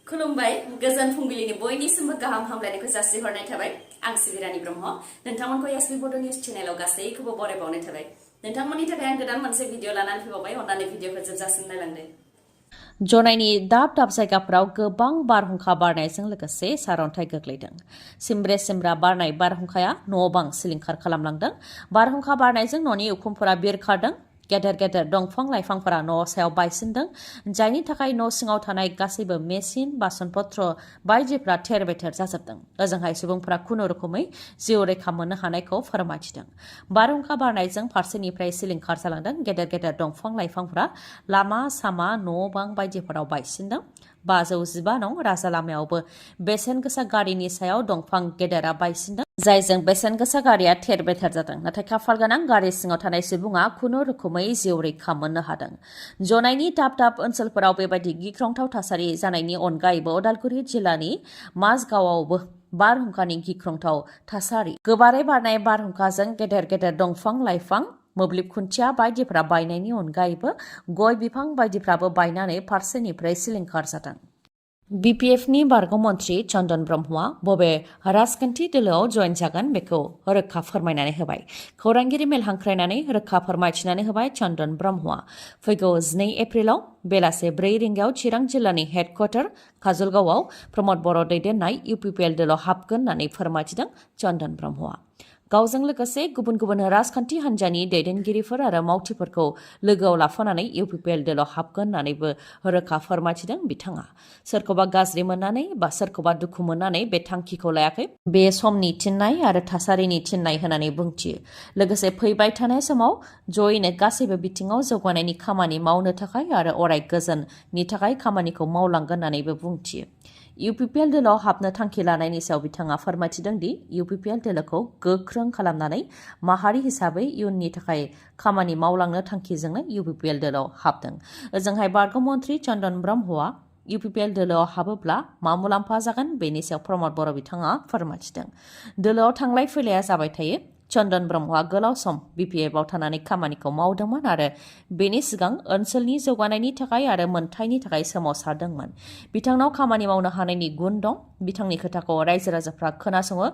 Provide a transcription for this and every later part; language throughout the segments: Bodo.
खुलुमबाय गोजोन फुंबिलिनि बयनिसिमबो गाहाम हामलायनायखौ जासिहरनाय थाबाय आं सिबिरानि ब्रह्म नोंथांमोनखौ एसपि बड' निउस चेनेलाव गासैखौबो बरायबावनाय थाबाय नोंथांमोननि थाखाय आं गोदान मोनसे भिडिअ लानानै फैबावबाय अन्नानै भिडिअखौ जोबजासिम नायलांदो जनायनि दाब दाब जायगाफोराव गोबां बारहुंखा बारनायजों लोगोसे सारअन्थाइ गोग्लैदों सिमब्रे सिमब्रा बारनाय बारहुंखाया न' बां सिलिंखार खालामलांदों बारहुंखा बारनायजों न'नि उखुमफोरा बिरखारदों गेदेर गेदेर दंफां लाइफांफोरा न' सायाव बायसिनदों जायनि थाखाय न' सिङाव थानाय गासैबो मेसिन बासनपत्र बायदिफ्रा थेर बेथेर जाजोबदों ओजोंहाय सुबुंफोरा खुनुरुखुमै जिउ रैखा मोननो हानायखौ फोरमायथिदों बारहुंखा बारनायजों फारसेनिफ्राय सिलिंखार जालांदों गेदेर गेदेर दंफां लाइफांफोरा लामा सामा न' बां बायदिफोराव बायसिनदों 515 नं राजा लामायावबो बेसेन गोसा गारिनि सायाव दंफां गेदेरा बायसिनदों जायजों बेसेन गोसा गारिया थेर बेथेर जादों नाथाय खाफाल गोनां गारि सिङाव थानाय सुबुङा खुनुरुखुमै जिउ रैखा मोननो हादों जनायनि दाब दाब ओनसोलफोराव बेबायदि गिख्रंथाव थासारि जानायनि अनगायैबो उदालगुरि जिल्लानि माजगावआवबो बारहुंखानि गिख्रंथाव थासारि गोबारै बारनाय बारहुंखाजों गेदेर गेदेर दंफां लाइफां मोब्लिब खुन्थिया बायदिफ्रा बायनायनि अनगायैबो गय बिफां बायदिफ्राबो बायनानै फारसेनिफ्राय सिलिंखार जादों बिपिएफनि बारग' मन्थ्रि चन्दन ब्रह्मआ बबे राजखान्थि दोलोआव जयेन जागोन बेखौ रोखा फोरमायनानै होबाय खौरांगिरि मेल हांख्रायनानै रोखा फोरमायथिनानै होबाय चन्दन ब्रह्मआ फैगौ 2 एप्रिलाव बेलासे 4 रिंगायाव चिरां जिल्लानि हेडक्वार्टार काजलगावआव प्रमद बर' दैदेननाय इउपिपिएल दोलाव हाबगोन होननानै फोरमायथिदों चन्दन ब्रह्मआ गावजों लोगोसे गुबुन गुबुन राजखान्थि हान्जानि दैदेनगिरिफोर आरो मावथिफोरखौ लोगोआव लाफानानै इउपिपिएल दोलाव हाबगोन होननानैबो रोखा फोरमायथिदों बिथाङा सोरखौबा गाज्रि मोननानै बा सोरखौबा दुखु मोननानै बे थांखिखौ लायाखै बे समनि थिननाय आरो थासारिनि थिननाय होननानै बुंथियो लोगोसे फैबाय थानाय समाव जयैनो गासैबो बिथिङाव जौगानायनि खामानि मावनो थाखाय आरो अराय गोजोननि थाखाय खामानिखौ मावलांगोन होननानैबो बुंथियो इउपिपिएल दोलाव हाबनो थांखि लानायनि सायाव बिथाङा फोरमायथिदों दि इउपिपिएल दोलोखौ गोख्रों खालामनानै माहारि हिसाबै इयुननि थाखाय खामानि मावलांनो थांखिजोंनो इउपिपिएल दोलाव हाबदों ओजोंहाय बारग' मन्थ्रि चन्दन ब्रह्मआ इउपिपिएल दोलोआव हाबोब्ला मा मुलाम्फा जागोन बेनि सायाव प्रमद बर' बिथाङा फोरमायथिदों दोलोआव थांलाय फैलाया जाबाय थायो चन्दन ब्रह्मआ गोलाव सम बिपिएफआव थानानै खामानिखौ मावदोंमोन आरो बेनि सिगां ओनसोलनि जौगानायनि थाखाय आरो मोनथायनि थाखाय सोमावसारदोंमोन बिथांनाव खामानि मावनो हानायनि गुन दं बिथांनि खोथाखौ रायजो राजाफ्रा खोनासङो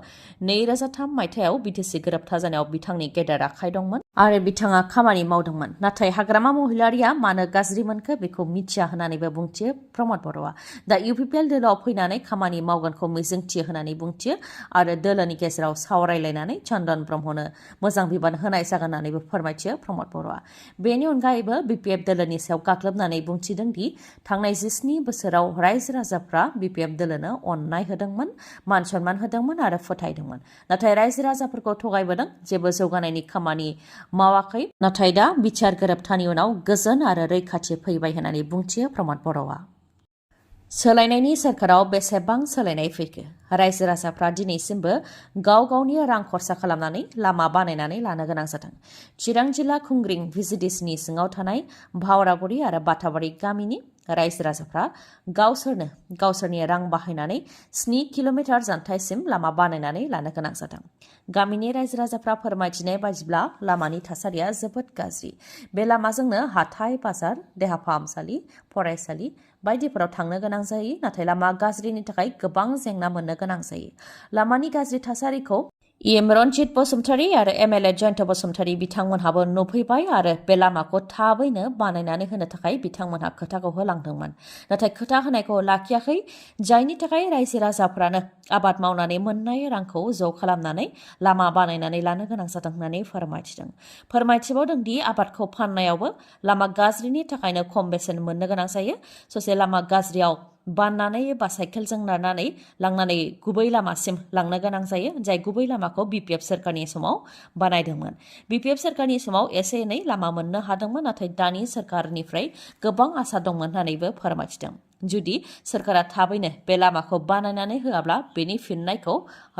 2003 मायथाइयाव बिटिसि गोरोबथा जानायाव बिथांनि गेदेर आखाइ दंमोन आरो बिथाङा खामानि मावदोंमोन नाथाय हाग्रामा महिलारिया मानो गाज्रि मोनखो बेखौ मिथिया होननानैबो बुंथियो प्रमद बर'आ दा इउपिपिएल दोलोआव फैनानै खामानि मावगोनखौ मिजिंथियो होननानै बुंथियो आरो दोलोनि गेजेराव सावरायलायनानै चन्दन ब्रह्मनो मोजां बिबान होनाय जागोन होननानैबो फोरमायथियो प्रमद बर'आ बेनि अनगायैबो बिपिएफ दोलोनि सायाव गाग्लोबनानै बुंथिदों दि थांनाय 17 बोसोराव रायजो राजाफ्रा बिपिएफ दोलोनो अननाय होदोंमोन मान सनमान होदोंमोन आरो फोथायदोंमोन नाथाय रायजो राजाफोरखौ थगायबोदों जेबो जौगानायनि खामानि मावाखै नाथाय दा बिचार गोरोबथानि उनाव गोजोन आरो रैखाथि फैबाय होननानै बुंथियो प्रमद बर'आ सोलायनायनि सोरखाराव बेसेबां सोलायनाय फैखो रायजो राजाफ्रा दिनैसिमबो गाव गावनि रां खरसा खालामनानै लामा बानायनानै लानो गोनां जादों चिरां जिल्ला खुंग्रिं भिजिडिसिनि सिङाव थानाय भावरागुरि आरो बाथाबारि गामिनि रायजो राजाफ्रा गावसोरनो गावसोरनि रां बाहायनानै 7 किल'मिटार जानथायसिम लामा बानायनानै लानो गोनां जादों गामिनि रायजो राजाफ्रा फोरमायथिनाय बायदिब्ला लामानि थासारिया जोबोद गाज्रि बे लामाजोंनो हाथाय बाजार देहा फाहामसालि फरायसालि बायदिफोराव थांनो गोनां जायो नाथाय लामा गाज्रिनि थाखाय गोबां जेंना मोननो गोनां जायो लामानि गाज्रि थासारिखौ इएम रनजित बसुमतारी आरो एमएलए जयन्त बसुमतारी बिथांमोनहाबो नुफैबाय आरो बे लामाखौ थाबैनो बानायनानै होनो थाखाय बिथांमोनहा खोथाखौ होलांदोंमोन नाथाय खोथा होनायखौ लाखियाखै जायनि थाखाय रायजो राजाफ्रानो आबाद मावनानै मोननाय रांखौ ज' खालामनानै लामा बानायनानै लानो गोनां जादों होननानै फोरमायथिबावदों दि आबादखौ फाननायावबो लामा गाज्रिनि थाखायनो खम बेसेन मोननो गोनां जायो ससे लामा गाज्रियाव बाननानै बा साइकेलजों नारनानै लांनानै गुबै लामासिम लांनो गोनां जायो जाय गुबै लामाखौ बिपिएफ सोरखारनि समाव बानायदोंमोन बिपिएफ सोरखारनि समाव एसे एनै लामा मोननो हादोंमोन नाथाय दानि सोरखारनिफ्राय गोबां आसा दंमोन होननानैबो फोरमायथिदों जुदि सोरखारा थाबैनो बे लामाखौ बानायनानै होआब्ला बेनि फिननायखौ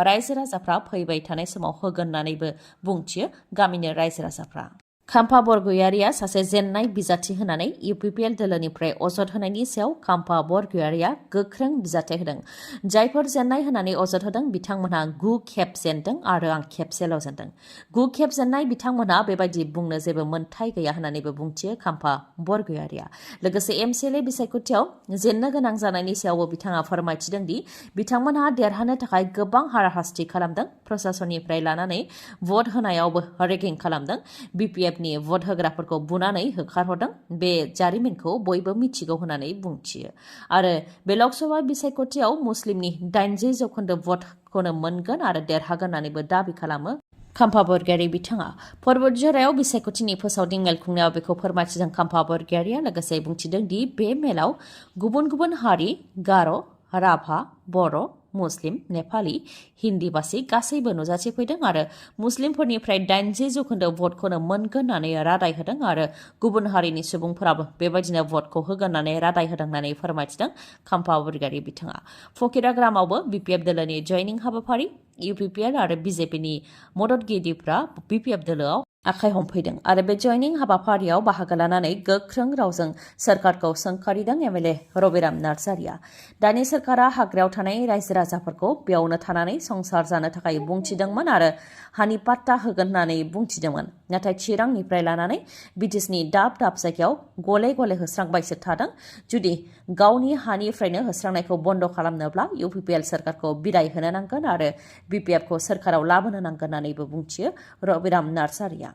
रायजो राजाफ्रा फैबाय थानाय समाव होगोन होननानैबो बुंथियो गामिनि रायजो राजाफ्रा खाम्फा बरगयारिया सासे जेन्नाय बिजाथि होनानै इउपिपिएल दोलोनिफ्राय अजद होनायनि सायाव खाम्फा बरगयारिया गोख्रों बिजाथि होदों। जायफोर जेन्नाय होनानै अजद होदों बिथांमोनहा 9 खेब जेनदों आरो आं खेबसेल' जेनदों। 9 खेब जेननाय बिथांमोनहा बेबायदि बुंनो जेबो मोन्थाय गैया होननानैबो बुंथियो खाम्फा बरगयारिया। लोगोसे एमसिएलए बिसायख'थियाव जेननो गोनां जानायनि सायावबो बिथाङा फोरमायथिदों दि बिथांमोनहा देरहानो थाखाय गोबां हाराहास्थि खालामदों, प्रशासननिफ्राय लानानै भट होनायावबो रेगिं खालामदों, बिपिएफनि भट होग्राफोरखौ बुनानै होखारहरदों। बे जारिमिनखौ बयबो मिथिगौ होननानै बुंथियो आरो बे लोकसभा बिसायख'थियाव मुस्लिमनि 80% भटखौनो मोनगोन आरो देरहागोन होननानैबो दाबि खालामो खाम्फा बरगयारि बिथाङा। पर्बत जरायाव बिसायख'थिनि फोसावदिं मेल खुंनायाव बेखौ फोरमायथिदों खाम्फा बरगयारिया। लोगोसे बुंथिदों दि बे मेलाव गुबुन गुबुन हारि गार', राभा, बर', मुस्लिम, नेपाली, हिन्दी भाषी गासैबो नुजाथि फैदों आरो मुस्लिमफोरनिफ्राय 80% भटखौनो मोनगोन होननानै रादाय होदों आरो गुबुन हारिनि सुबुंफोराबो बेबायदिनो भटखौ होगोन होननानै रादाय होदों होननानै फोरमायथिदों खाम्फा बरगयारि बिथाङा। फकिराग्रामावबो बिपिएफ दोलोनि जयनिं हाबाफारि, इउपिपिएल आरो बिजेपिनि मददगिरिफ्रा बिपिएफ दोलोआव आखाइ हमफैदों आरो बे जयनिं हाबाफारियाव बाहागो लानानै गोख्रों रावजों सोरखारखौ सोंखारिदों एमएलए रबिराम नार्जारिया। दानि सोरखारा हाग्रायाव थानाय रायजो राजाफोरखौ बेयावनो थानानै संसार जानो थाखाय बुंथिदोंमोन आरो हानि पाट्टा होगोन होननानै बुंथिदोंमोन। नाथाय चिरांनिफ्राय लानानै बिटिसिनि दाब दाब जायगायाव गले गले होस्रांबायसो थादों। जुदि गावनि हानिफ्रायनो होस्रांनायखौ बन्द खालामनोब्ला इउपिपिएल सोरखारखौ बिदाय होनो नांगोन आरो बिपिएफखौ सोरखाराव लाबोनो नांगोन होननानैबो बुंथियो रबिराम नार्जारिया।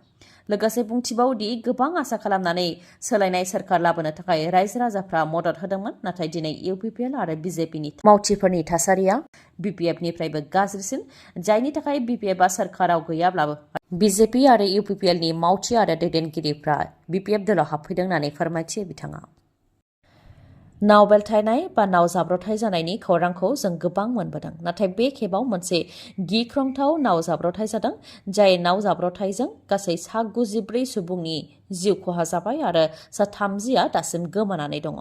लोगोसे बुंथिबावदि गोबां आसा खालामनानै सोलायनाय सोरखार लाबोनो थाखाय रायजो राजाफ्रा मदद होदोंमोन, नाथाय दिनै इउपिपिएल आरो बिजेपिनि मावथिफोरनि थासारिया बिपिएफनिफ्रायबो गाज्रिसिन, जायनि थाखाय बिपिएफआ सोरखाराव गैयाब्लाबो बिजेपि आरो इउपिपिएलनि मावथि आरो दैदेनगिरिफ्रा बिपिएफ दोलोआव हाबफैदों होननानै फोरमायथियो बिथाङा। नाव बेलथायनाय बा नाव जाब्रथाय जानायनि खौरांखौ जों गोबां मोनबोदों, नाथाय बे खेबाव मोनसे गिख्रंथाव नाव जाब्रथाय जादों। जाय नाव जाब्रथायजों गासै 94 सुबुंनि जिउ खहा जाबाय आरो 30आ दासिम गोमानानै दङ।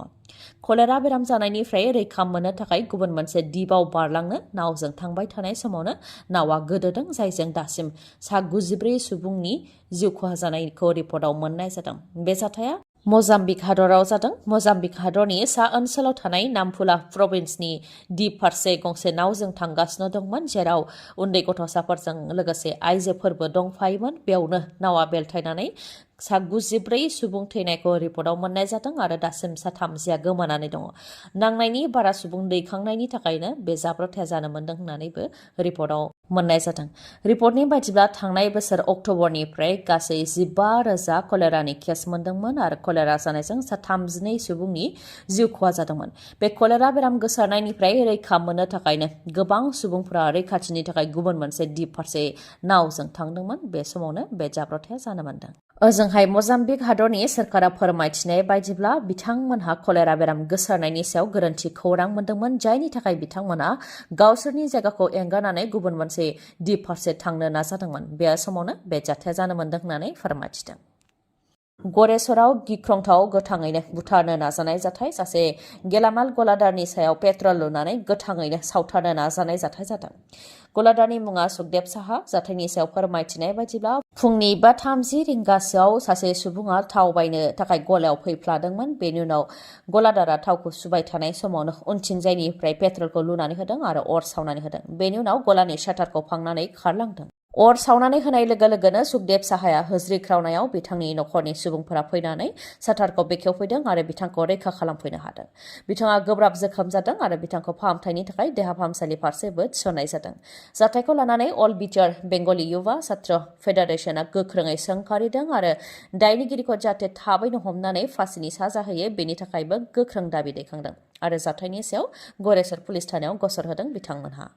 कलेरा बेराम जानायनिफ्राय रैखा मोननो थाखाय गुबुन मोनसे दिपआव बारलांनो नावजों थांबाय थानाय समावनो नावा गोदोदों, जायजों दासिम 94 सुबुंनि जिउ खहा जानायखौ रिपर्टआव मोननाय जादों। बे जाथाया मोजाम्बिक हादराव जादों। मोजाम्बिक हादरनि सा ओनसोलाव थानाय नाम्फुला प्रभिन्सनि दिप फारसे गंसे नावजों थांगासिनो दंमोन, जेराव उन्दै गथ'साफोरजों लोगोसे आइजोफोरबो दंफायोमोन। बेयावनो नावा बेलथायनानै 94 सुबुं थैनायखौ रिपर्टआव मोननाय जादों आरो दासिम 30आ गोमानानै दङ। नांनायनि बारा सुबुं दैखांनायनि थाखायनो बे जाब्रथाया जानो मोन्दों होननानैबो रिपर्टआव मोननाय जादों। रिपर्टनि बायदिब्ला थांनाय बोसोर अक्ट'बरनिफ्राय गासै 15,000 कलेरानि केस मोनदोंमोन आरो कलेरा जानायजों 32 सुबुंनि जिउ खहा जादोंमोन। बे कलेरा बेराम गोसारनायनिफ्राय रैखा मोननो थाखायनो गोबां सुबुंफोरा रैखाथिनि थाखाय गुबुन मोनसे दिप फारसे नावजों थांदोंमोन। बे समावनो बे जाब्रथाया जानो मोन्दों। ओजोंहाय मोजाम्बिक हादरनि सोरखारा फोरमायथिनाय बायदिब्ला बिथांमोनहा कलेरा बेराम गोसारनायनि सायाव गोरोन्थि खौरां मोन्दोंमोन, जायनि थाखाय बिथांमोना गावसोरनि जायगाखौ एंगारनानै गुबुन मोनसे दिप फारसे थांनो नाजादोंमोन। बे समावनो बे जाथाया जानो मोन्दों होननानै फोरमायथिदों। गरेस्वराव गिख्रंथाव गोथाङैनो बुथारनो नाजानाय जाथाय। सासे गेलामाल गलादारनि सायाव पेट्रल लुनानै गोथाङैनो सावथारनो नाजानाय जाथाय जादों। गलादारनि मुङा सुखदेब साहा। जाथायनि सायाव फोरमायथिनाय बायदिब्ला फुंनि 5:30 रिंगासोआव सासे सुबुङा थाव बायनो थाखाय गलायाव फैफ्लादोंमोन। बेनि उनाव गलादारा थावखौ सुबाय थानाय समावनो उनथिंजायनिफ्राय पेट्रलखौ लुनानै होदों आरो अर सावनानै होदों। बेनि उनाव गलानि शाटारखौ फांनानै खारलांदों। अर सावनानै होनाय लोगो लोगोनो सुखदेब साहाया होज्रिख्रावनायाव बिथांनि नखरनि सुबुंफोरा फैनानै शाटारखौ बेखेवफैदों आरो बिथांखौ रैखा खालामफैनो हादों। बिथाङा गोब्राब जोखोम जादों आरो बिथांखौ फाहामथायनि थाखाय देहा फाहामसालि फारसेबो थिसननाय जादों। जाथायखौ लानानै अल बिटिआर बेंगलि युवा छात्र फेडारेशनआ गोख्रोङै सोंखारिदों आरो दायनिगिरिखौ जाहाथे थाबैनो हमनानै फासिनि साजा होयो बेनि थाखायबो गोख्रों दाबि दैखांदों आरो जाथायनि सायाव गरेस्वर पुलिस थानायाव गसर होदों बिथांमोनहा।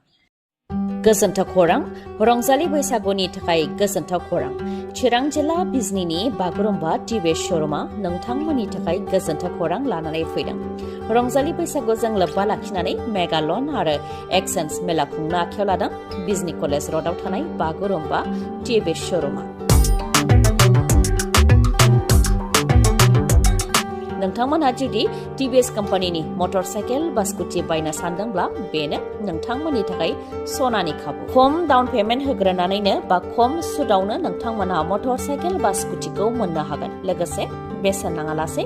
गोजोन्थाव खौरां, रंजालि बैसागुनि थाखाय गोजोन्थाव खौरां। चिरां जिल्ला बिजनीनि बागुरुम्बा टिभि श'रुमा नोंथांमोननि थाखाय गोजोन्थाव खौरां लानानै फैदों। रंजालि बैसागुजों लोब्बा लाखिनानै मेगालन आरो एक्सेन्स मेला खुंनो आखायाव लादों बिजनी कलेज र'डआव थानाय बागुरुम्बा टिभि श'रुमा। नोंथांमोनहा जुदि TVS कम्पानिनि मटरसाइकेल बा स्कुटि बायनो सानदोंब्ला बेनो नोंथांमोननि थाखाय सनानि खाबु खम डाउन पेमेन्ट होग्रोनानैनो बा खम सुदावनो नोंथांमोनहा मटरसाइकेल बा स्कुटिखौ मोननो हागोन लोगोसे बेसेन नाङालासे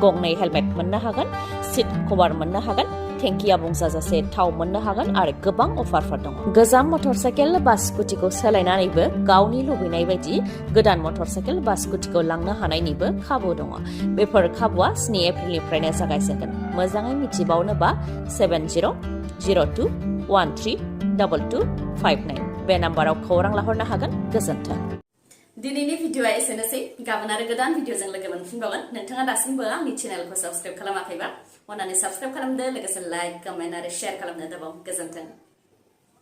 गंनै हेलमेट मोननो हागोन सिट कभार मोननो हागोन टेंकिया बुंजाजासे थाव मोननो हागोन आरो गोबां अफारफोर दङ गोजाम मटरसाइकेल बा स्कुटिखौ सोलायनानैबो गावनि लुबैनाय बायदि गोदान मटरसाइकेल बा स्कुटिखौ लांनो हानायनिबो खाबु दङ बेफोर खाबुआ 9 एप्रिलनिफ्रायनो जागायजेनगोन मोजाङै मिथिबावनोबा 7002132259 बे नाम्बाराव खौरां लाहरनो हागोन गोजोन्थों दिनैनि भिडिअआ एसेनोसै गाबोन आरो गोदान भिडिअजों लोगो मोनफिनबावगोन नोंथाङा दासिमबो आंनि चेनेलखौ साबस्क्राइब खालामाखैबा अन्नानै साबस्क्राइब खालामदो लोगोसे लाइक कमेन्ट आरो शेयार खालामनो दाबाव गोजोन्थों